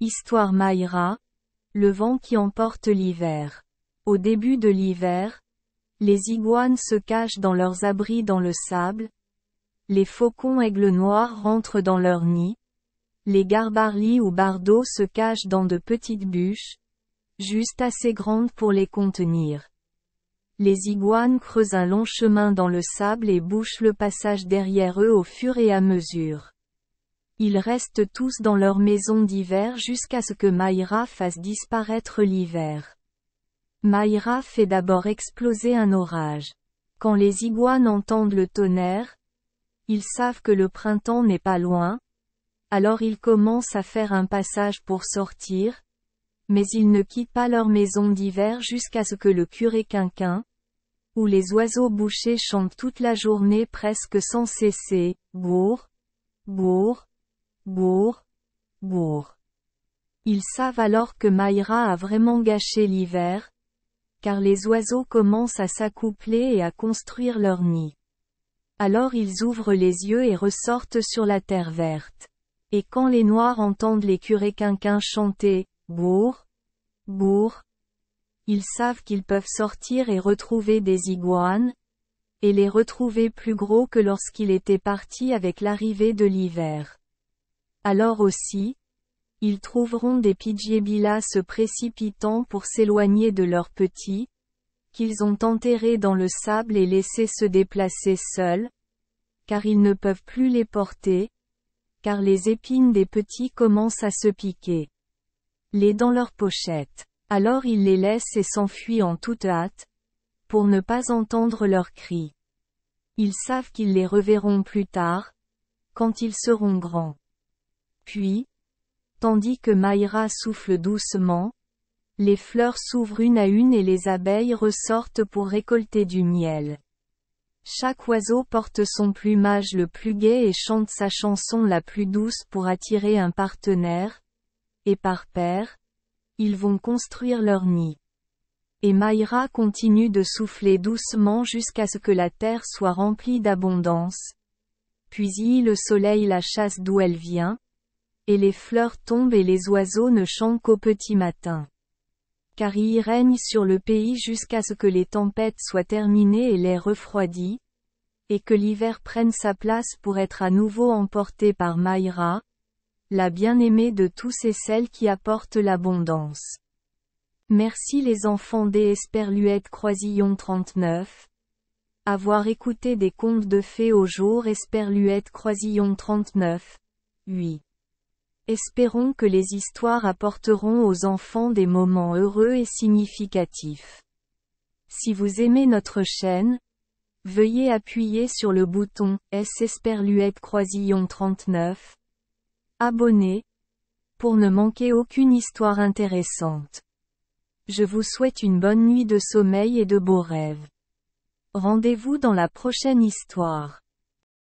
Histoire Mayra, le vent qui emporte l'hiver. Au début de l'hiver, les iguanes se cachent dans leurs abris dans le sable, les faucons aigles noirs rentrent dans leurs nids, les garbarlis ou bardeaux se cachent dans de petites bûches, juste assez grandes pour les contenir. Les iguanes creusent un long chemin dans le sable et bouchent le passage derrière eux au fur et à mesure. Ils restent tous dans leur maison d'hiver jusqu'à ce que Mayra fasse disparaître l'hiver. Mayra fait d'abord exploser un orage. Quand les iguanes entendent le tonnerre, ils savent que le printemps n'est pas loin, alors ils commencent à faire un passage pour sortir, mais ils ne quittent pas leur maison d'hiver jusqu'à ce que le curé quinquin, où les oiseaux bouchés chantent toute la journée presque sans cesser, bourr, bourr, bourr, bourr. Ils savent alors que Mayra a vraiment gâché l'hiver, car les oiseaux commencent à s'accoupler et à construire leur nid. Alors ils ouvrent les yeux et ressortent sur la terre verte. Et quand les noirs entendent les curés quinquins chanter « bourr, bourr », ils savent qu'ils peuvent sortir et retrouver des iguanes, et les retrouver plus gros que lorsqu'ils étaient partis avec l'arrivée de l'hiver. Alors aussi, ils trouveront des pidgebillas se précipitant pour s'éloigner de leurs petits, qu'ils ont enterrés dans le sable et laissés se déplacer seuls, car ils ne peuvent plus les porter, car les épines des petits commencent à se piquer. Les dans leurs pochettes. Alors ils les laissent et s'enfuient en toute hâte, pour ne pas entendre leurs cris. Ils savent qu'ils les reverront plus tard, quand ils seront grands. Puis, tandis que Mayra souffle doucement, les fleurs s'ouvrent une à une et les abeilles ressortent pour récolter du miel. Chaque oiseau porte son plumage le plus gai et chante sa chanson la plus douce pour attirer un partenaire, et par paire, ils vont construire leur nid. Et Mayra continue de souffler doucement jusqu'à ce que la terre soit remplie d'abondance. Puis le soleil la chasse d'où elle vient, et les fleurs tombent et les oiseaux ne chantent qu'au petit matin. Car il règne sur le pays jusqu'à ce que les tempêtes soient terminées et l'air refroidi, et que l'hiver prenne sa place pour être à nouveau emporté par Mayra, la bien-aimée de tous et celle qui apporte l'abondance. Merci les enfants des Esperluette Croisillon 39. Avoir écouté des contes de fées au jour Esperluette Croisillon 39. 8. Espérons que les histoires apporteront aux enfants des moments heureux et significatifs. Si vous aimez notre chaîne, veuillez appuyer sur le bouton S Esperluette Croisillon 39. Abonnez, pour ne manquer aucune histoire intéressante. Je vous souhaite une bonne nuit de sommeil et de beaux rêves. Rendez-vous dans la prochaine histoire.